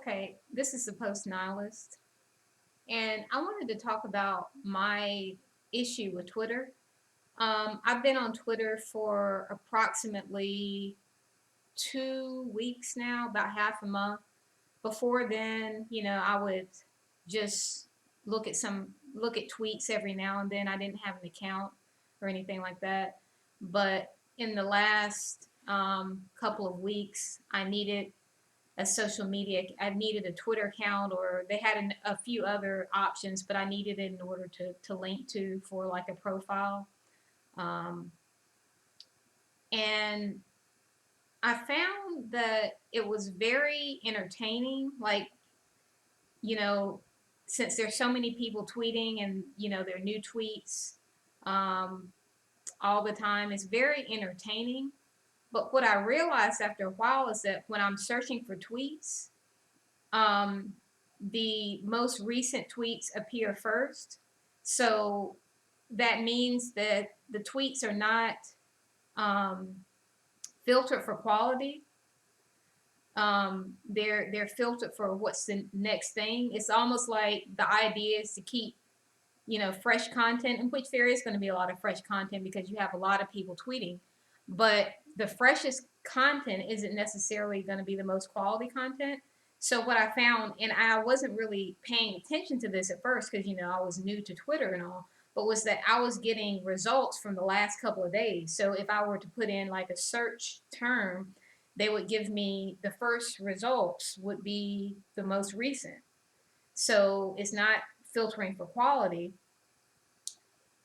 Okay, this is the Post Nihilist, and I wanted to talk about my issue with Twitter. I've been on Twitter for approximately 2 weeks now, about half a month. Before then, I would just look at tweets every now and then. I didn't have an account or anything like that. But in the last couple of weeks, I needed a Twitter account, or they had a few other options, but I needed it in order to link to for like a profile. Um, and I found that it was very entertaining. Like, you know, since there's so many people tweeting and, their new tweets um, all the time, it's very entertaining. But what I realized after a while is that when I'm searching for tweets, um, the most recent tweets appear first. So that means that the tweets are not um, filtered for quality. They're filtered for what's the next thing. It's almost like the idea is to keep fresh content, in which there is going to be a lot of fresh content because you have a lot of people tweeting. But the freshest content isn't necessarily going to be the most quality content. So what I found, and I wasn't really paying attention to this at first because I was new to Twitter and all, but was that I was getting results from the last couple of days. So if I were to put in like a search term, they would give me the first results would be the most recent. So it's not filtering for quality.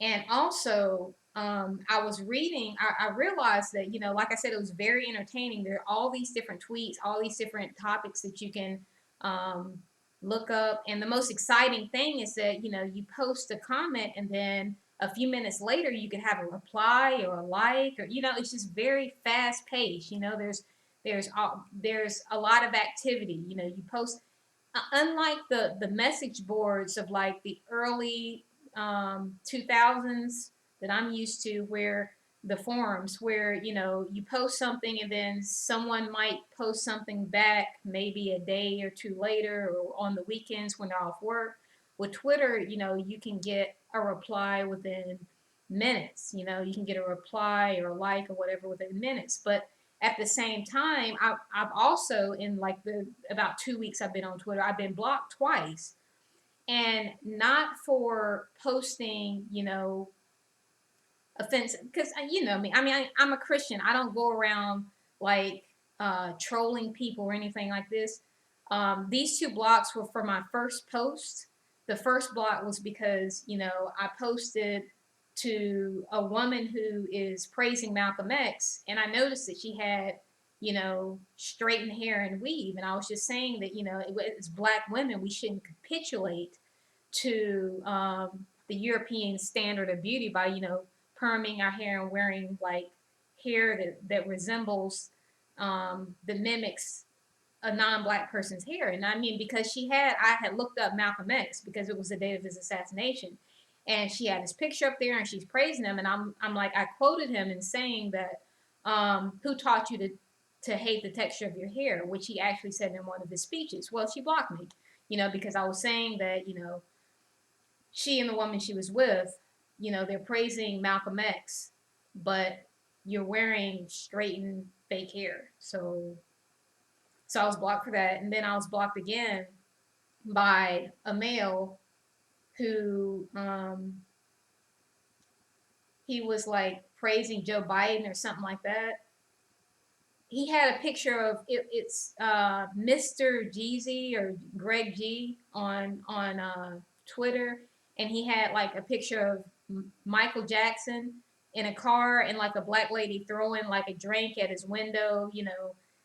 And also, I was reading, I realized that, like I said, it was very entertaining. There are all these different tweets, all these different topics that you can um, look up. And the most exciting thing is that, you post a comment and then a few minutes later you can have a reply or a like, or, it's just very fast paced. There's a lot of activity. You post, unlike the message boards of like the early 2000s that I'm used to, where the forums where you post something and then someone might post something back maybe a day or two later or on the weekends when they're off work. With Twitter, you can get a reply within minutes. You can get a reply or a like or whatever within minutes. But at the same time, I've also, in like the about 2 weeks I've been on Twitter, I've been blocked twice, and not for posting, offensive, because you know me. I mean, I'm a Christian. I don't go around like trolling people or anything like this. These two blocks were for my first post. The first block was because I posted to a woman who is praising Malcolm X, and I noticed that she had straightened hair and weave, and I was just saying that as Black women we shouldn't capitulate to the European standard of beauty by perming our hair and wearing like hair that resembles that mimics a non-black person's hair. And I mean, because I had looked up Malcolm X because it was the date of his assassination, and she had his picture up there and she's praising him, and I'm like, I quoted him in saying that who taught you to hate the texture of your hair, which he actually said in one of his speeches. Well, she blocked me, because I was saying that she and the woman she was with, they're praising Malcolm X, but you're wearing straightened fake hair. So I was blocked for that, and then I was blocked again by a male who he was like praising Joe Biden or something like that. He had a picture of it's Mr. Jeezy or Greg G on Twitter, and he had like a picture of Michael Jackson in a car and like a black lady throwing like a drink at his window,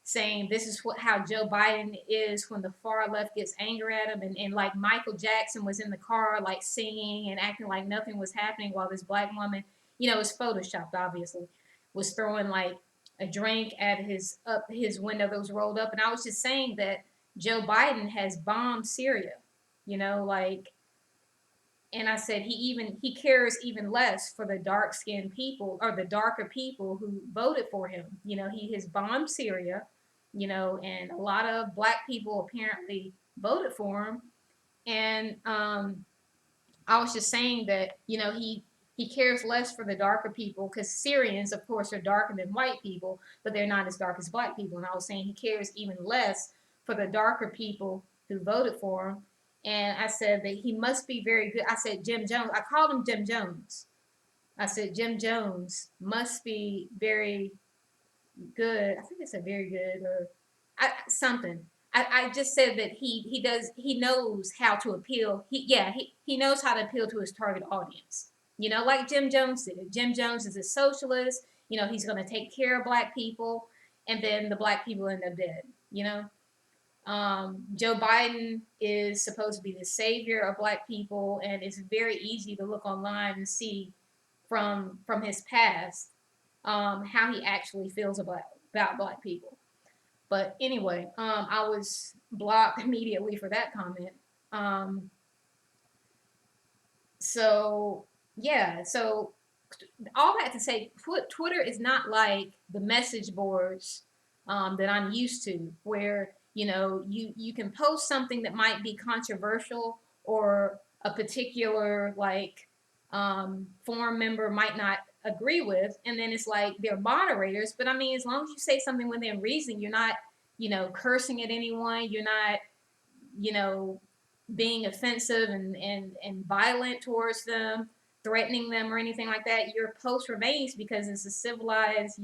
saying this is how Joe Biden is when the far left gets angry at him, and like Michael Jackson was in the car like singing and acting like nothing was happening while this black woman, it's photoshopped obviously, was throwing like a drink at his window that was rolled up. And I was just saying that Joe Biden has bombed Syria, like, and I said he cares even less for the dark skinned people or the darker people who voted for him. He has bombed Syria, and a lot of black people apparently voted for him. And I was just saying that, he cares less for the darker people because Syrians, of course, are darker than white people, but they're not as dark as black people. And I was saying he cares even less for the darker people who voted for him. And I said that he must be very good. I said Jim Jones. I called him Jim Jones. I said Jim Jones must be very good. I think I said very good or something. I just said that he knows how to appeal. He knows how to appeal to his target audience. Like Jim Jones did it. Jim Jones is a socialist. He's going to take care of black people, and then the black people end up dead. Joe Biden is supposed to be the savior of black people, and it's very easy to look online and see from his past how he actually feels about black people. But anyway, I was blocked immediately for that comment. Um, so yeah, so all that to say, Twitter is not like the message boards that I'm used to, where you can post something that might be controversial or a particular forum member might not agree with, and then it's like they're moderators. But I mean, as long as you say something within reason, you're not cursing at anyone, you're not you know being offensive and violent towards them, threatening them or anything like that. Your post remains because it's a civilized,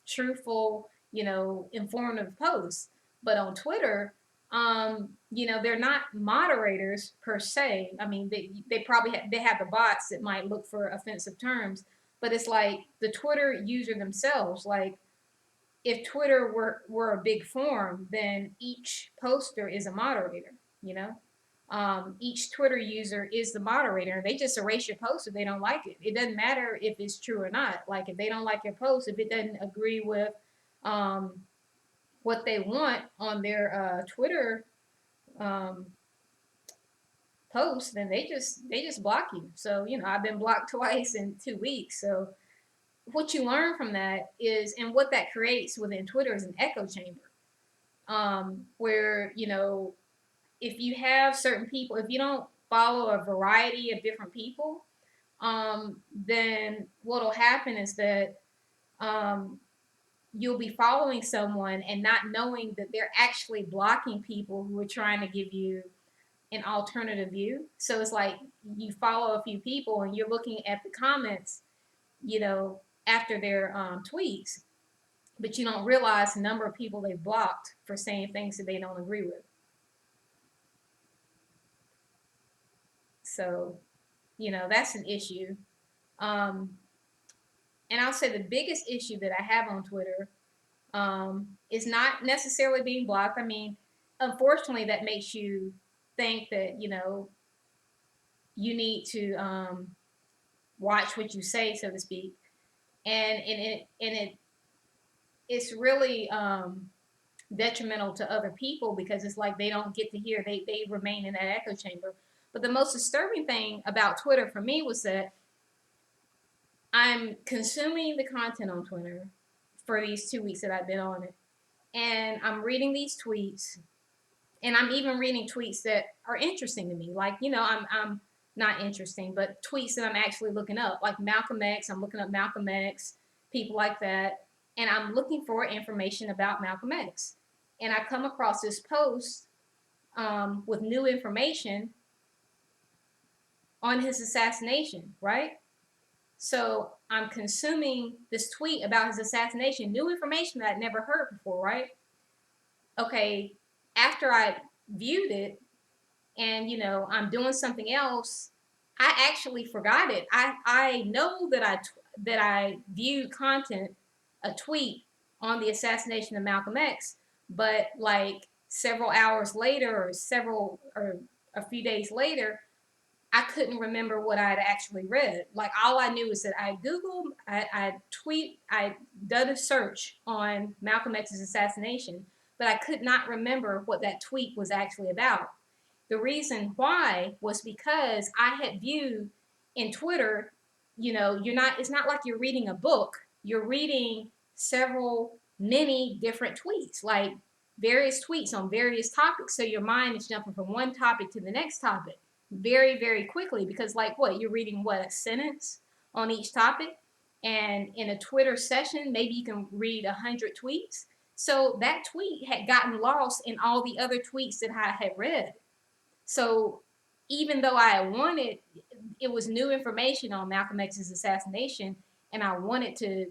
truthful, informative post. But on Twitter, they're not moderators per se. I mean, they probably they have the bots that might look for offensive terms, but it's like the Twitter user themselves. Like if Twitter were a big forum, then each poster is a moderator. You know, each Twitter user is the moderator. They just erase your post if they don't like it. It doesn't matter if it's true or not. Like if they don't like your post, if it doesn't agree with um, what they want on their Twitter um, post, then they just block you. So I've been blocked twice in 2 weeks. So what you learn from that is, and what that creates within Twitter is an echo chamber, where if you have certain people, if you don't follow a variety of different people, then what'll happen is that um, you'll be following someone and not knowing that they're actually blocking people who are trying to give you an alternative view. So it's like you follow a few people and you're looking at the comments, you know, after their tweets, but you don't realize the number of people they've blocked for saying things that they don't agree with. So, that's an issue. Um, and I'll say the biggest issue that I have on Twitter is not necessarily being blocked. I mean, unfortunately, that makes you think that, you need to watch what you say, so to speak. And it's really detrimental to other people because it's like they don't get to hear, they remain in that echo chamber. But the most disturbing thing about Twitter for me was that I'm consuming the content on Twitter for these 2 weeks that I've been on it. And I'm reading these tweets, and I'm even reading tweets that are interesting to me. Like, I'm not interesting, but tweets that I'm actually looking up, like Malcolm X. I'm looking up Malcolm X, people like that. And I'm looking for information about Malcolm X. And I come across this post with new information on his assassination, right? So I'm consuming this tweet about his assassination, new information that I'd never heard before, right? Okay, after I viewed it and, I'm doing something else, I actually forgot it. I know that I viewed content, a tweet on the assassination of Malcolm X, but like several hours later or a few days later, I couldn't remember what I had actually read. Like all I knew is that I Googled, I did a search on Malcolm X's assassination, but I could not remember what that tweet was actually about. The reason why was because I had viewed in Twitter, it's not like you're reading a book. You're reading several many different tweets, like various tweets on various topics. So your mind is jumping from one topic to the next topic very, very quickly because, like, what you're reading, what, a sentence on each topic? And in a Twitter session, maybe you can read 100 tweets. So that tweet had gotten lost in all the other tweets that I had read. So even though I wanted, it was new information on Malcolm X's assassination, and I wanted to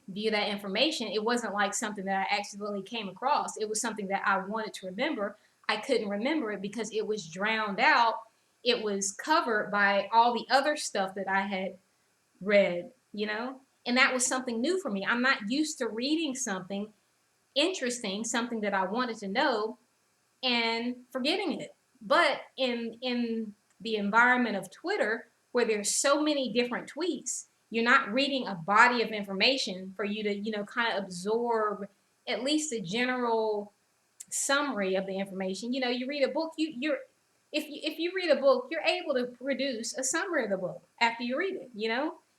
view that information, it wasn't like something that I accidentally came across. It was something that I wanted to remember. I couldn't remember it because it was drowned out. It was covered by all the other stuff that I had read, you know? And that was something new for me. I'm not used to reading something interesting, something that I wanted to know, and forgetting it. But in the environment of Twitter, where there's so many different tweets, you're not reading a body of information for you to, kind of absorb at least a general summary of the information. You read a book, you're if you read a book, you're able to produce a summary of the book after you read it.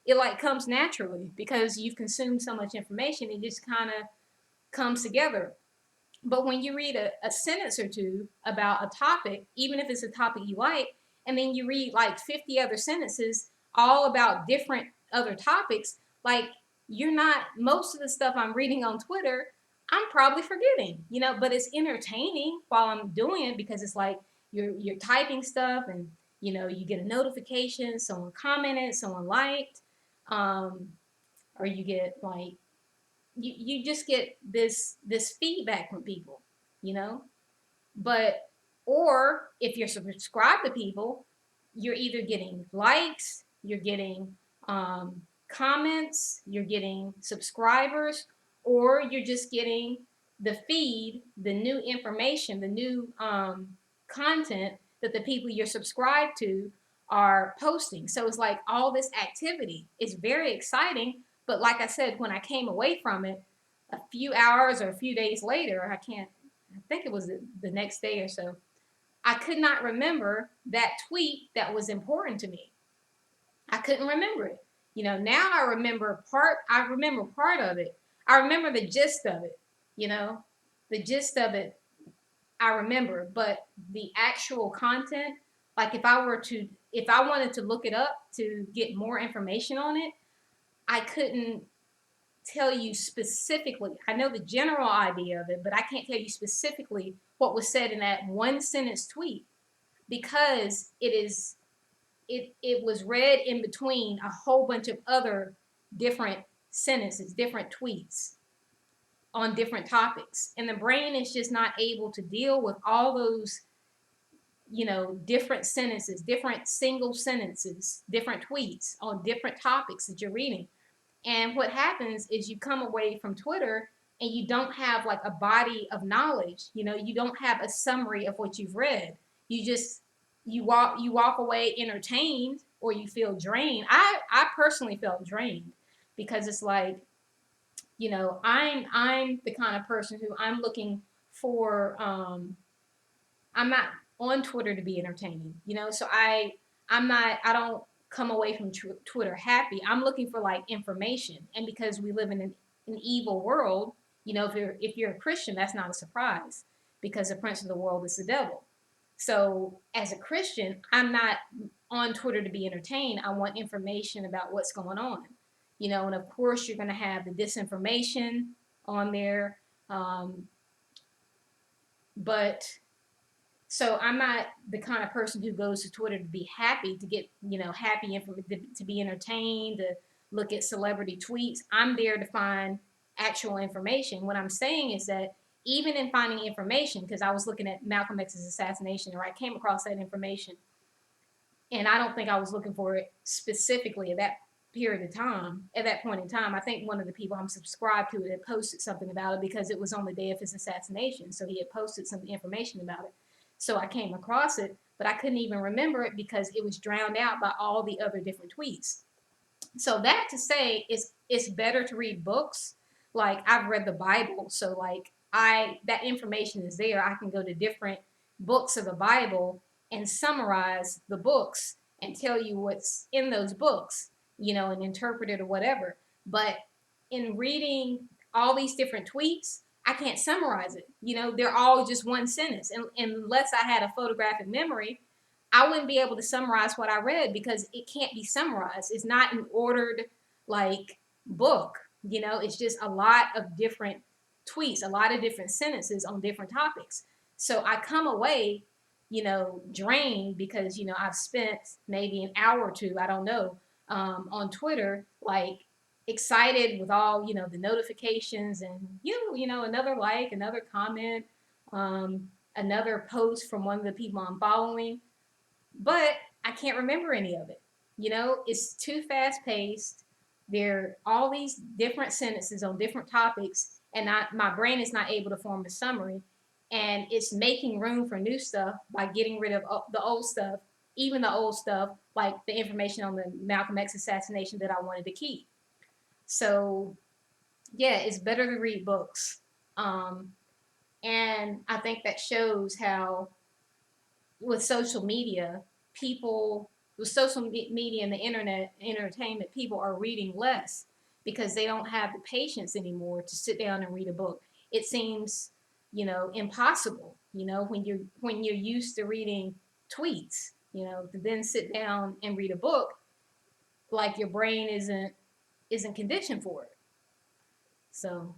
It like comes naturally because you've consumed so much information. It just kind of comes together. But when you read a sentence or two about a topic, even if it's a topic you like, and then you read like 50 other sentences all about different other topics, like, you're not, most of the stuff I'm reading on Twitter, I'm probably forgetting, but it's entertaining while I'm doing it because it's like you're typing stuff and you get a notification, someone commented, someone liked, um, or you get like you just get this feedback from people, you know. But or if you're subscribed to people, you're either getting likes, you're getting comments, you're getting subscribers, or you're just getting the feed, the new information, the new content that the people you're subscribed to are posting. So it's like all this activity is very exciting. But like I said, when I came away from it a few hours or a few days later, I think it was the next day or so, I could not remember that tweet that was important to me. I couldn't remember it. Now I remember part of it. I remember the gist of it, you know. The gist of it I remember, but the actual content, like if I wanted to look it up to get more information on it, I couldn't tell you specifically. I know the general idea of it, but I can't tell you specifically what was said in that one sentence tweet because it was read in between a whole bunch of other different sentences, different tweets on different topics. And the brain is just not able to deal with all those, different sentences, different single sentences, different tweets on different topics that you're reading. And what happens is you come away from Twitter and you don't have like a body of knowledge. You don't have a summary of what you've read. You walk away entertained or you feel drained. I personally felt drained because it's like, I'm the kind of person who I'm looking for I'm not on Twitter to be entertaining, so I don't come away from Twitter happy. I'm looking for like information. And because we live in an evil world, if you're a Christian, that's not a surprise because the prince of the world is the devil. So as a Christian, I'm not on Twitter to be entertained. I want information about what's going on, and of course you're going to have the disinformation on there. But so I'm not the kind of person who goes to Twitter to be happy, to get, happy information, to be entertained, to look at celebrity tweets. I'm there to find actual information. What I'm saying is that even in finding information, because I was looking at Malcolm X's assassination, or I came across that information, and I don't think I was looking for it specifically at that period of time, at that point in time. I think one of the people I'm subscribed to had posted something about it because it was on the day of his assassination. So he had posted some information about it. So I came across it, but I couldn't even remember it because it was drowned out by all the other different tweets. So that to say, it's better to read books. Like, I've read the Bible, so like that information is there. I can go to different books of the Bible and summarize the books and tell you what's in those books, and interpret it or whatever. But in reading all these different tweets, I can't summarize it. You know, they're all just one sentence. And unless I had a photographic memory, I wouldn't be able to summarize what I read because it can't be summarized. It's not an ordered like book. You know, it's just a lot of different tweets, a lot of different sentences on different topics. So I come away, you know, drained because, you know, I've spent maybe an hour or two, I don't know, on Twitter, like excited with all, you know, the notifications and, you know, another like, another comment, another post from one of the people I'm following, but I can't remember any of it. You know, it's too fast paced. There are all these different sentences on different topics, and my brain is not able to form a summary. And it's making room for new stuff by getting rid of the old stuff, even the old stuff like the information on the Malcolm X assassination that I wanted to keep. So, yeah, it's better to read books. Um, and I think that shows how with social media, people with social media and the internet entertainment, people are reading less because they don't have the patience anymore to sit down and read a book. It seems, you know, impossible, you know, when you're used to reading tweets, you know, to then sit down and read a book, like your brain isn't conditioned for it. So